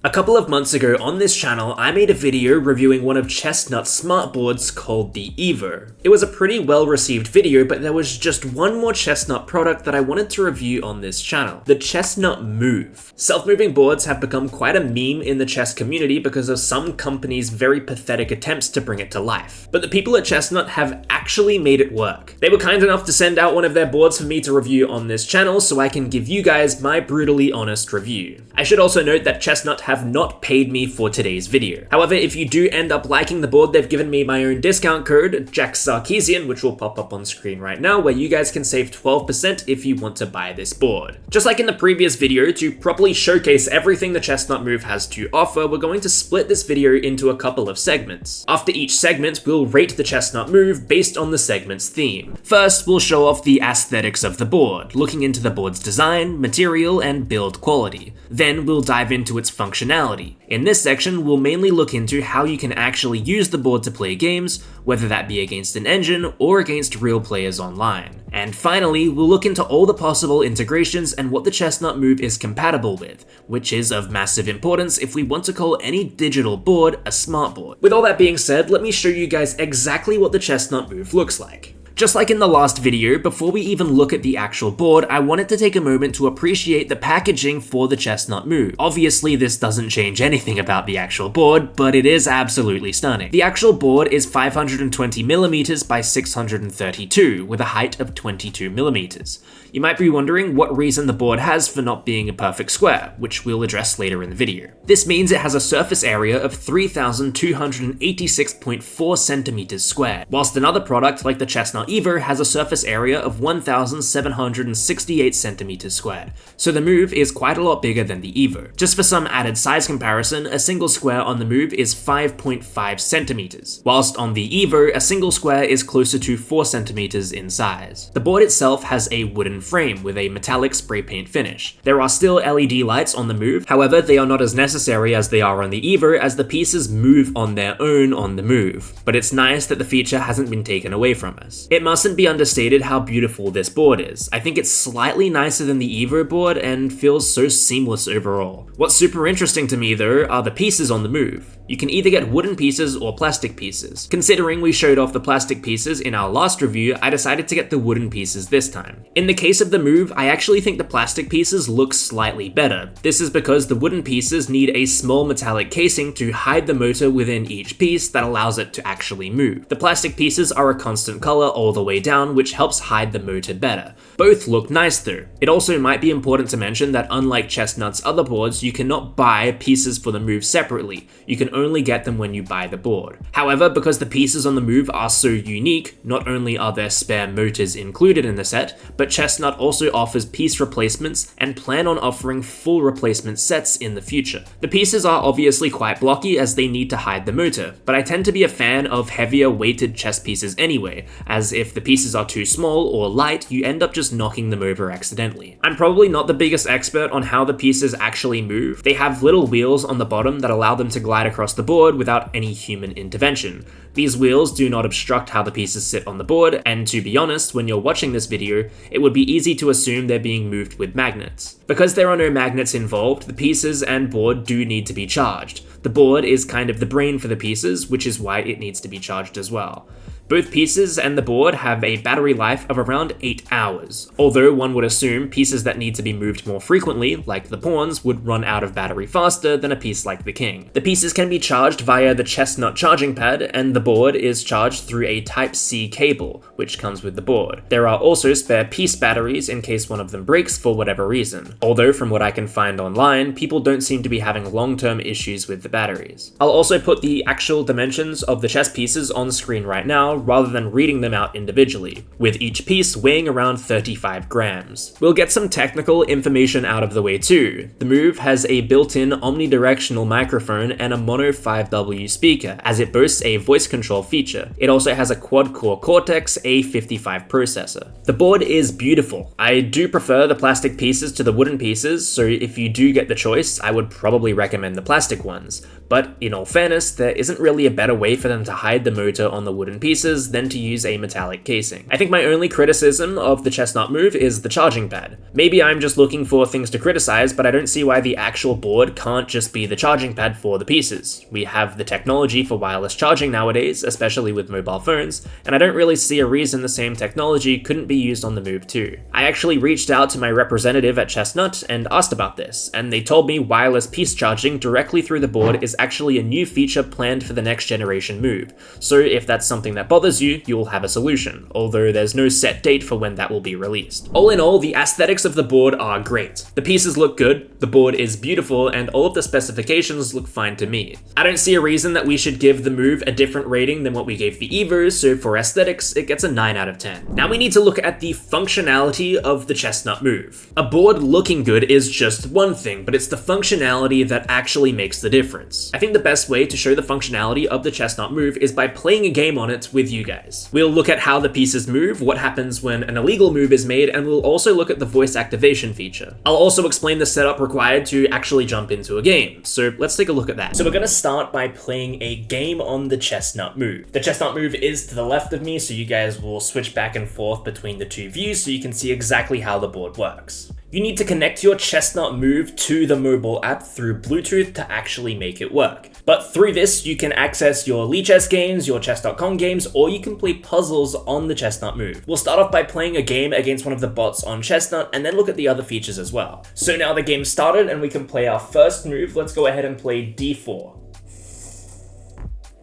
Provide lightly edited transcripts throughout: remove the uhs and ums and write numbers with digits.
A couple of months ago on this channel, I made a video reviewing one of ChessNut's smartboards called the Evo. It was a pretty well received video, but there was just one more ChessNut product that I wanted to review on this channel, the ChessNut Move. Self-moving boards have become quite a meme in the chess community because of some companies' very pathetic attempts to bring it to life. But the people at ChessNut have actually made it work. They were kind enough to send out one of their boards for me to review on this channel so I can give you guys my brutally honest review. I should also note that ChessNut have not paid me for today's video. However, if you do end up liking the board, they've given me my own discount code, jacksarkbiz, which will pop up on screen right now, where you guys can save 12% if you want to buy this board. Just like in the previous video, to properly showcase everything the ChessNut Move has to offer, we're going to split this video into a couple of segments. After each segment, we'll rate the ChessNut Move based on the segment's theme. First, we'll show off the aesthetics of the board, looking into the board's design, material, and build quality. Then we'll dive into its functionality. In this section, we'll mainly look into how you can actually use the board to play games, whether that be against an engine or against real players online. And finally, we'll look into all the possible integrations and what the ChessNut Move is compatible with, which is of massive importance if we want to call any digital board a smartboard. With all that being said, let me show you guys exactly what the ChessNut Move looks like. Just like in the last video, before we even look at the actual board, I wanted to take a moment to appreciate the packaging for the ChessNut Move. Obviously, this doesn't change anything about the actual board, but it is absolutely stunning. The actual board is 520mm by 632, with a height of 22mm. You might be wondering what reason the board has for not being a perfect square, which we'll address later in the video. This means it has a surface area of 3,286.4 centimeters squared, whilst another product like the ChessNut Evo has a surface area of 1,768 centimeters squared, so the Move is quite a lot bigger than the Evo. Just for some added size comparison, a single square on the Move is 5.5 centimeters, whilst on the Evo, a single square is closer to 4 centimeters in size. The board itself has a wooden frame with a metallic spray paint finish. There are still LED lights on the Move, however, they are not as necessary as they are on the Evo, as the pieces move on their own on the Move. But it's nice that the feature hasn't been taken away from us. It mustn't be understated how beautiful this board is. I think it's slightly nicer than the Evo board and feels so seamless overall. What's super interesting to me though are the pieces on the Move. You can either get wooden pieces or plastic pieces. Considering we showed off the plastic pieces in our last review, I decided to get the wooden pieces this time. In the case of the Move, I actually think the plastic pieces look slightly better. This is because the wooden pieces need a small metallic casing to hide the motor within each piece that allows it to actually move. The plastic pieces are a constant color all the way down, which helps hide the motor better. Both look nice though. It also might be important to mention that unlike ChessNut's other boards, you cannot buy pieces for the Move separately. You can only get them when you buy the board. However, because the pieces on the Move are so unique, not only are there spare motors included in the set, but ChessNut also offers piece replacements and plan on offering full replacement sets in the future. The pieces are obviously quite blocky as they need to hide the motor, but I tend to be a fan of heavier weighted chess pieces anyway, as if the pieces are too small or light, you end up just knocking them over accidentally. I'm probably not the biggest expert on how the pieces actually move. They have little wheels on the bottom that allow them to glide across the board without any human intervention. These wheels do not obstruct how the pieces sit on the board, and to be honest, when you're watching this video, it would be easy to assume they're being moved with magnets. Because there are no magnets involved, the pieces and board do need to be charged. The board is kind of the brain for the pieces, which is why it needs to be charged as well. Both pieces and the board have a battery life of around 8 hours, although one would assume pieces that need to be moved more frequently, like the pawns, would run out of battery faster than a piece like the king. The pieces can be charged via the ChessNut charging pad, and the board is charged through a Type-C cable, which comes with the board. There are also spare piece batteries in case one of them breaks for whatever reason, although from what I can find online, people don't seem to be having long-term issues with the batteries. I'll also put the actual dimensions of the chess pieces on screen right now, rather than reading them out individually, with each piece weighing around 35 grams. We'll get some technical information out of the way too. The Move has a built-in omnidirectional microphone and a mono 5W speaker, as it boasts a voice control feature. It also has a quad-core Cortex A55 processor. The board is beautiful. I do prefer the plastic pieces to the wooden pieces, so if you do get the choice, I would probably recommend the plastic ones. But in all fairness, there isn't really a better way for them to hide the motor on the wooden pieces pieces than to use a metallic casing. I think my only criticism of the ChessNut Move is the charging pad. Maybe I'm just looking for things to criticize, but I don't see why the actual board can't just be the charging pad for the pieces. We have the technology for wireless charging nowadays, especially with mobile phones, and I don't really see a reason the same technology couldn't be used on the Move too. I actually reached out to my representative at ChessNut and asked about this, and they told me wireless piece charging directly through the board is actually a new feature planned for the next generation Move. So if that's something that bothers you, you'll have a solution, although there's no set date for when that will be released. All in all, the aesthetics of the board are great. The pieces look good, the board is beautiful, and all of the specifications look fine to me. I don't see a reason that we should give the Move a different rating than what we gave the Evo, so for aesthetics, it gets a 9 out of 10. Now we need to look at the functionality of the ChessNut Move. A board looking good is just one thing, but it's the functionality that actually makes the difference. I think the best way to show the functionality of the ChessNut Move is by playing a game on it with you guys. We'll look at how the pieces move, what happens when an illegal move is made, and we'll also look at the voice activation feature. I'll also explain the setup required to actually jump into a game, so let's take a look at that. So we're gonna start by playing a game on the ChessNut Move. The ChessNut Move is to the left of me, so you guys will switch back and forth between the two views so you can see exactly how the board works. You need to connect your ChessNut Move to the mobile app through Bluetooth to actually make it work. But through this, you can access your Lichess games, your chess.com games, or you can play puzzles on the ChessNut Move. We'll start off by playing a game against one of the bots on ChessNut and then look at the other features as well. So now the game's started and we can play our first move. Let's go ahead and play d4.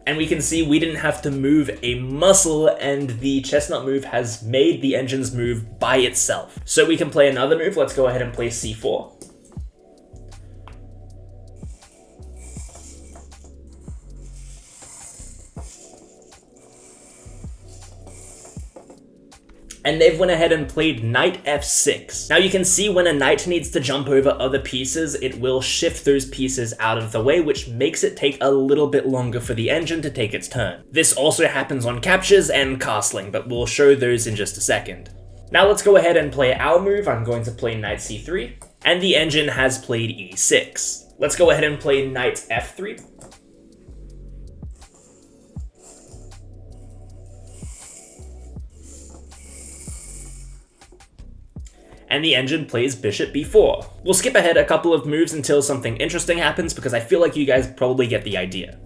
And we can see we didn't have to move a muscle, and the ChessNut Move has made the engine's move by itself. So we can play another move. Let's go ahead and play c4. And they've went ahead and played knight f6. Now you can see when a knight needs to jump over other pieces, it will shift those pieces out of the way, which makes it take a little bit longer for the engine to take its turn. This also happens on captures and castling, but we'll show those in just a second. Now let's go ahead and play our move. I'm going to play knight c3, and the engine has played e6. Let's go ahead and play knight f3. And the engine plays bishop b4. We'll skip ahead a couple of moves until something interesting happens because I feel like you guys probably get the idea.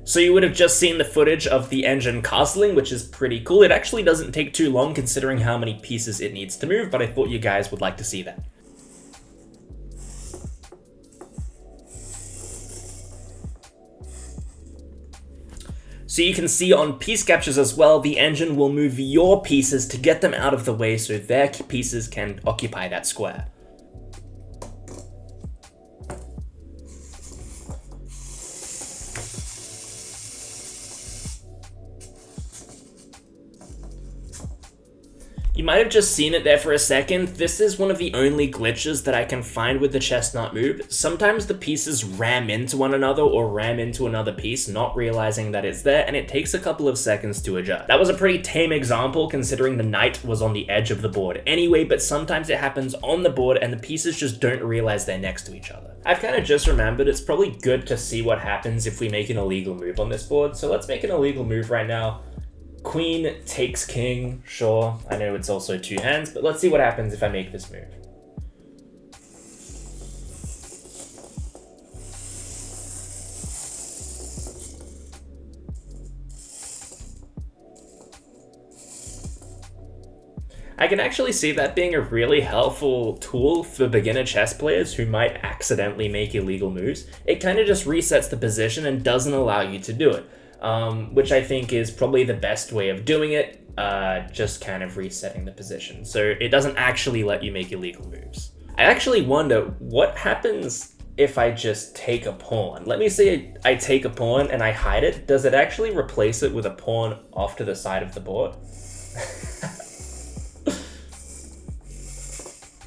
So you would have just seen the footage of the engine castling, which is pretty cool. It actually doesn't take too long considering how many pieces it needs to move, but I thought you guys would like to see that. So you can see on piece captures as well, the engine will move your pieces to get them out of the way so their pieces can occupy that square. You might have just seen it there for a second. This is one of the only glitches that I can find with the ChessNut Move. Sometimes the pieces ram into one another or ram into another piece, not realizing that it's there, and it takes a couple of seconds to adjust. That was a pretty tame example considering the knight was on the edge of the board anyway, but sometimes it happens on the board and the pieces just don't realize they're next to each other. I've kind of just remembered it's probably good to see what happens if we make an illegal move on this board, so let's make an illegal move right now. Queen takes king, sure, I know it's also two hands, but let's see what happens if I make this move. I can actually see that being a really helpful tool for beginner chess players who might accidentally make illegal moves. It kind of just resets the position and doesn't allow you to do it. Which I think is probably the best way of doing it, just kind of resetting the position. So it doesn't actually let you make illegal moves. I actually wonder what happens if I just take a pawn. Let me say I take a pawn and I hide it. Does it actually replace it with a pawn off to the side of the board?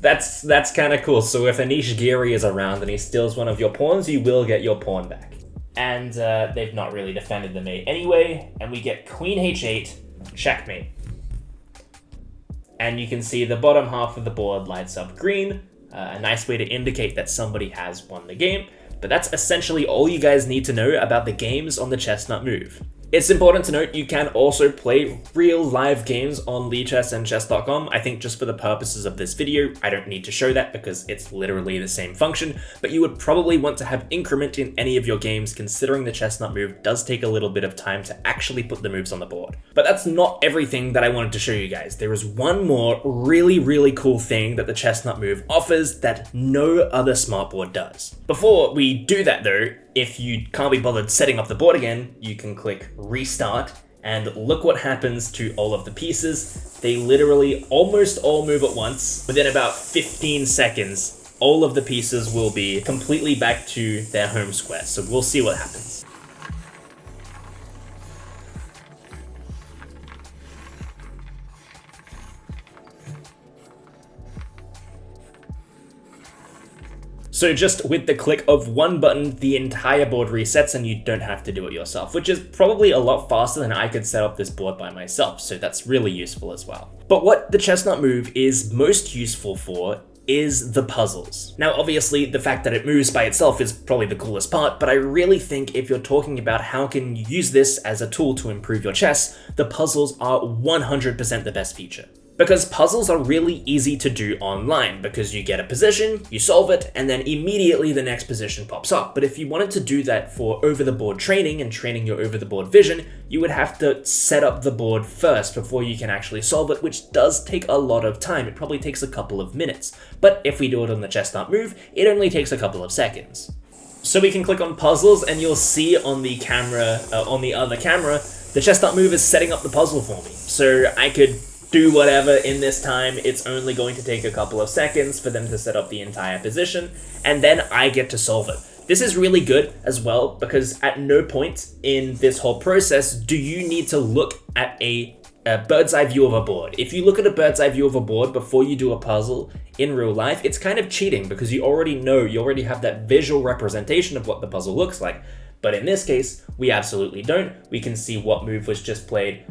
That's kind of cool. So if Anish Giri is around and he steals one of your pawns, you will get your pawn back. And they've not really defended the mate anyway, and we get queen h8, checkmate. and you can see the bottom half of the board lights up green, a nice way to indicate that somebody has won the game. But that's essentially all you guys need to know about the games on the ChessNut Move. It's important to note you can also play real live games on Lichess and chess.com. I think just for the purposes of this video, I don't need to show that because it's literally the same function, but you would probably want to have increment in any of your games considering the ChessNut Move does take a little bit of time to actually put the moves on the board. But that's not everything that I wanted to show you guys. There is one more really cool thing that the ChessNut Move offers that no other SmartBoard does. Before we do that though, if you can't be bothered setting up the board again, you can click restart and look what happens to all of the pieces. They literally almost all move at once. Within about 15 seconds, all of the pieces will be completely back to their home square. So we'll see what happens. So just with the click of one button, the entire board resets and you don't have to do it yourself, which is probably a lot faster than I could set up this board by myself, so that's really useful as well. But what the ChessNut Move is most useful for is the puzzles. Now obviously the fact that it moves by itself is probably the coolest part, but I really think if you're talking about how can you use this as a tool to improve your chess, the puzzles are 100% the best feature. Because puzzles are really easy to do online, because you get a position, you solve it, and then immediately the next position pops up. But if you wanted to do that for over-the-board training and training your over-the-board vision, you would have to set up the board first before you can actually solve it, which does take a lot of time. It probably takes a couple of minutes. But if we do it on the ChessNut Move, it only takes a couple of seconds. So we can click on puzzles and you'll see on the camera, on the other camera, the ChessNut Move is setting up the puzzle for me. So I could do whatever in this time. It's only going to take a couple of seconds for them to set up the entire position, and then I get to solve it. This is really good as well because at no point in this whole process do you need to look at a bird's eye view of a board. If you look at a bird's eye view of a board before you do a puzzle in real life, it's kind of cheating because you already have that visual representation of what the puzzle looks like. But in this case, we absolutely don't. We can see what move was just played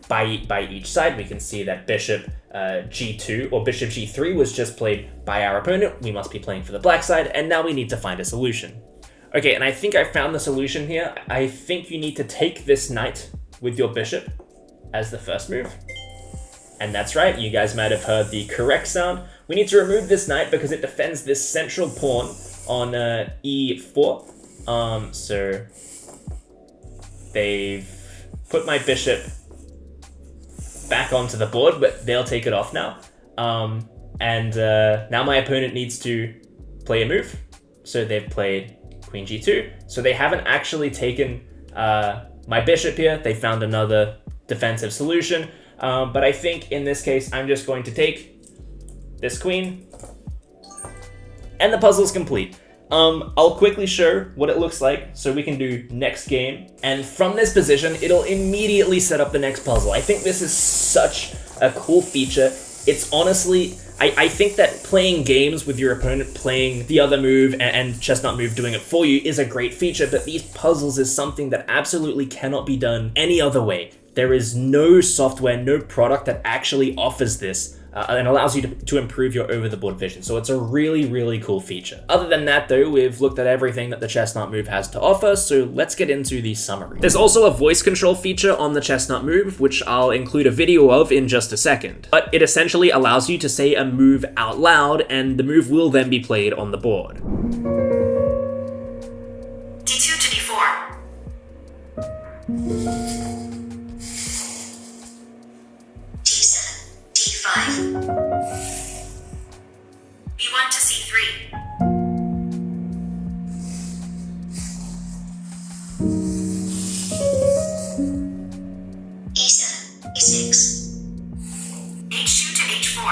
by each side. We can see that bishop g2 or bishop g3 was just played by our opponent. We must be playing for the black side, and now we need to find a solution. Okay, and I think I found the solution here. I think you need to take this knight with your bishop as the first move. And that's right, you guys might have heard the correct sound. We need to remove this knight because it defends this central pawn on e4. So they've put my bishop back onto the board, but they'll take it off now. Now my opponent needs to play a move. So they've played queen g2. So they haven't actually taken my bishop here. They found another defensive solution. But I think in this case, I'm just going to take this queen and the puzzle's complete. I'll quickly show what it looks like so we can do next game. And from this position, it'll immediately set up the next puzzle. I think this is such a cool feature. It's honestly, I think that playing games with your opponent playing the other move and ChessNut Move doing it for you is a great feature, but these puzzles is something that absolutely cannot be done any other way. There is no software, no product that actually offers this and allows you to improve your over-the-board vision. So it's a really cool feature. Other than that though, we've looked at everything that the ChessNut Move has to offer, so let's get into the summary. There's also a voice control feature on the ChessNut Move, which I'll include a video of in just a second. But it essentially allows you to say a move out loud, and the move will then be played on the board. d2 to d4. d7, d5. b1 to c3. e7, e6. h2 to h4.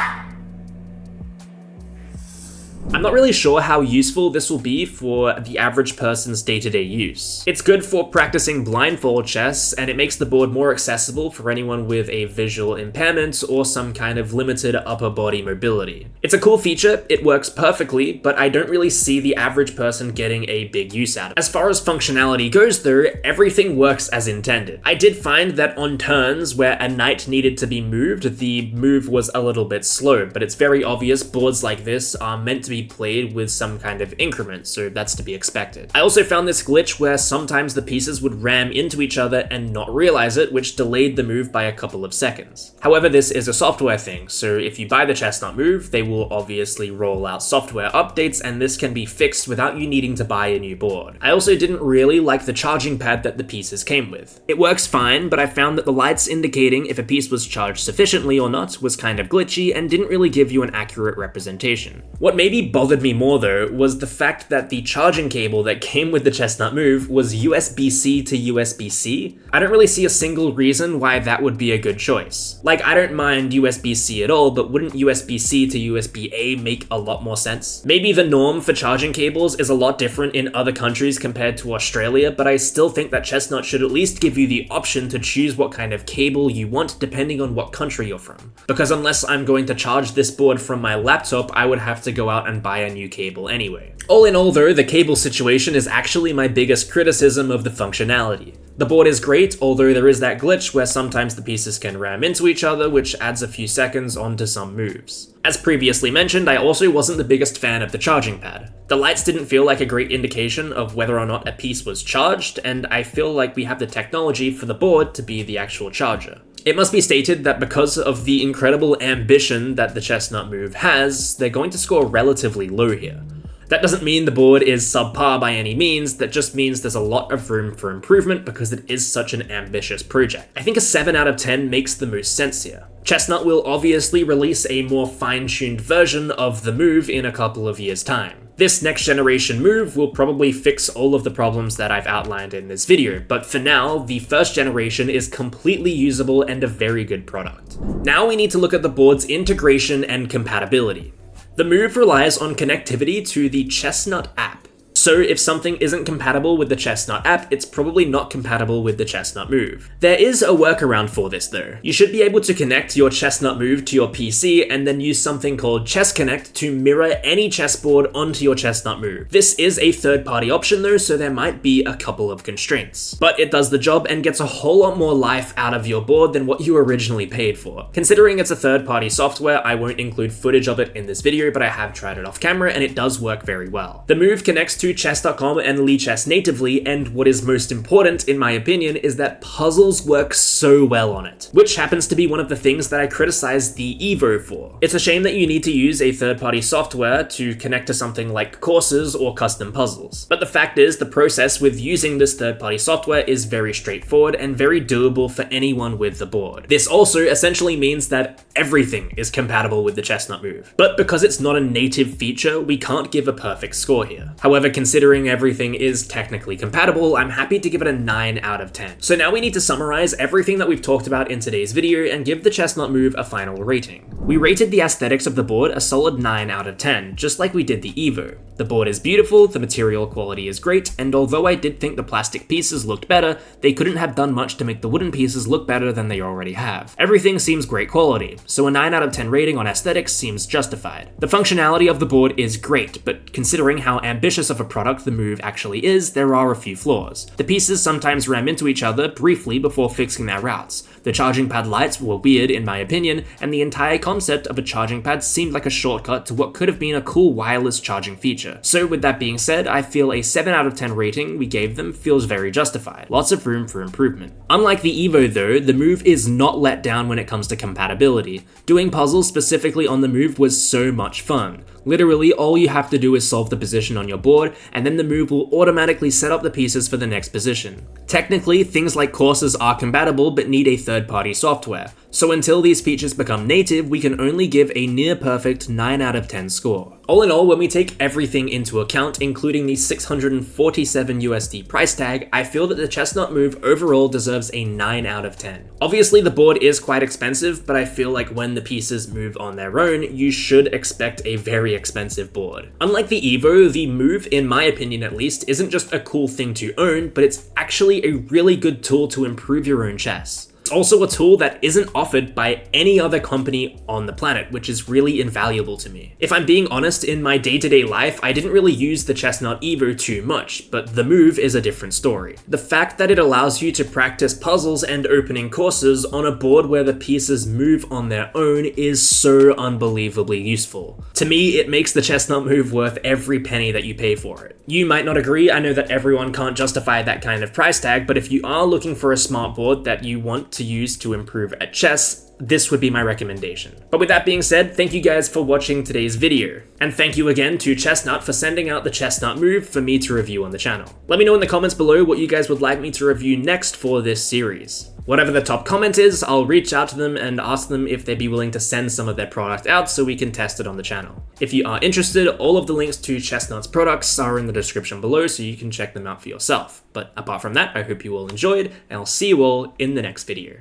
I'm not really sure how useful this will be for the average person's day-to-day use. It's good for practicing blindfold chess, and it makes the board more accessible for anyone with a visual impairment or some kind of limited upper body mobility. It's a cool feature, it works perfectly, but I don't really see the average person getting a big use out of it. As far as functionality goes though, everything works as intended. I did find that on turns where a knight needed to be moved, the move was a little bit slow, but it's very obvious boards like this are meant to be played with some kind of increment, so that's to be expected. I also found this glitch where sometimes the pieces would ram into each other and not realize it, which delayed the move by a couple of seconds. However, this is a software thing, so if you buy the ChessNut Move, they will obviously roll out software updates, and this can be fixed without you needing to buy a new board. I also didn't really like the charging pad that the pieces came with. It works fine, but I found that the lights indicating if a piece was charged sufficiently or not was kind of glitchy and didn't really give you an accurate representation. What maybe bothered me more though was the fact that the charging cable that came with the ChessNut Move was USB-C to USB-C. I don't really see a single reason why that would be a good choice. Like, I don't mind USB-C at all, but wouldn't USB-C to USB-A make a lot more sense? Maybe the norm for charging cables is a lot different in other countries compared to Australia, but I still think that ChessNut should at least give you the option to choose what kind of cable you want depending on what country you're from. Because unless I'm going to charge this board from my laptop, I would have to go out and buy a new cable anyway. All in all though, the cable situation is actually my biggest criticism of the functionality. The board is great, although there is that glitch where sometimes the pieces can ram into each other, which adds a few seconds onto some moves. As previously mentioned, I also wasn't the biggest fan of the charging pad. The lights didn't feel like a great indication of whether or not a piece was charged, and I feel like we have the technology for the board to be the actual charger. It must be stated that because of the incredible ambition that the ChessNut Move has, they're going to score relatively low here. That doesn't mean the board is subpar by any means, that just means there's a lot of room for improvement because it is such an ambitious project. I think a 7 out of 10 makes the most sense here. ChessNut will obviously release a more fine-tuned version of the move in a couple of years' time. This next generation move will probably fix all of the problems that I've outlined in this video, but for now, the first generation is completely usable and a very good product. Now we need to look at the board's integration and compatibility. The move relies on connectivity to the ChessNut app. So if something isn't compatible with the ChessNut app, it's probably not compatible with the ChessNut Move. There is a workaround for this though. You should be able to connect your ChessNut Move to your PC and then use something called ChessConnect to mirror any chessboard onto your ChessNut Move. This is a third-party option though, so there might be a couple of constraints. But it does the job and gets a whole lot more life out of your board than what you originally paid for. Considering it's a third-party software, I won't include footage of it in this video, but I have tried it off camera and it does work very well. The Move connects to chess.com and Lichess natively, and what is most important in my opinion is that puzzles work so well on it, which happens to be one of the things that I criticize the Evo for. It's a shame that you need to use a third-party software to connect to something like courses or custom puzzles. But the fact is, the process with using this third-party software is very straightforward and very doable for anyone with the board. This also essentially means that everything is compatible with the ChessNut Move. But because it's not a native feature, we can't give a perfect score here. However, considering everything is technically compatible, I'm happy to give it a 9 out of 10. So now we need to summarize everything that we've talked about in today's video and give the ChessNut Move a final rating. We rated the aesthetics of the board a solid 9 out of 10, just like we did the Evo. The board is beautiful, the material quality is great, and although I did think the plastic pieces looked better, they couldn't have done much to make the wooden pieces look better than they already have. Everything seems great quality, so a 9 out of 10 rating on aesthetics seems justified. The functionality of the board is great, but considering how ambitious of a product the Move actually is, there are a few flaws. The pieces sometimes ram into each other briefly before fixing their routes. The charging pad lights were weird in my opinion, and the entire concept of a charging pad seemed like a shortcut to what could have been a cool wireless charging feature. So with that being said, I feel a 7 out of 10 rating we gave them feels very justified. Lots of room for improvement. Unlike the Evo though, the Move is not let down when it comes to compatibility. Doing puzzles specifically on the Move was so much fun. Literally, all you have to do is solve the position on your board, and then the Move will automatically set up the pieces for the next position. Technically, things like courses are compatible but need a third-party software, so until these features become native, we can only give a near-perfect 9 out of 10 score. All in all, when we take everything into account, including the $647 USD price tag, I feel that the ChessNut Move overall deserves a 9 out of 10. Obviously, the board is quite expensive, but I feel like when the pieces move on their own, you should expect a very very expensive board. Unlike the Evo, the Move, in my opinion at least, isn't just a cool thing to own, but it's actually a really good tool to improve your own chess. It's also a tool that isn't offered by any other company on the planet, which is really invaluable to me. If I'm being honest, in my day-to-day life, I didn't really use the ChessNut Evo too much, but the Move is a different story. The fact that it allows you to practice puzzles and opening courses on a board where the pieces move on their own is so unbelievably useful. To me, it makes the ChessNut Move worth every penny that you pay for it. You might not agree, I know that everyone can't justify that kind of price tag, but if you are looking for a smart board that you want to use to improve at chess, this would be my recommendation. But with that being said, thank you guys for watching today's video. And thank you again to ChessNut for sending out the ChessNut Move for me to review on the channel. Let me know in the comments below what you guys would like me to review next for this series. Whatever the top comment is, I'll reach out to them and ask them if they'd be willing to send some of their product out so we can test it on the channel. If you are interested, all of the links to ChessNut's products are in the description below so you can check them out for yourself. But apart from that, I hope you all enjoyed, and I'll see you all in the next video.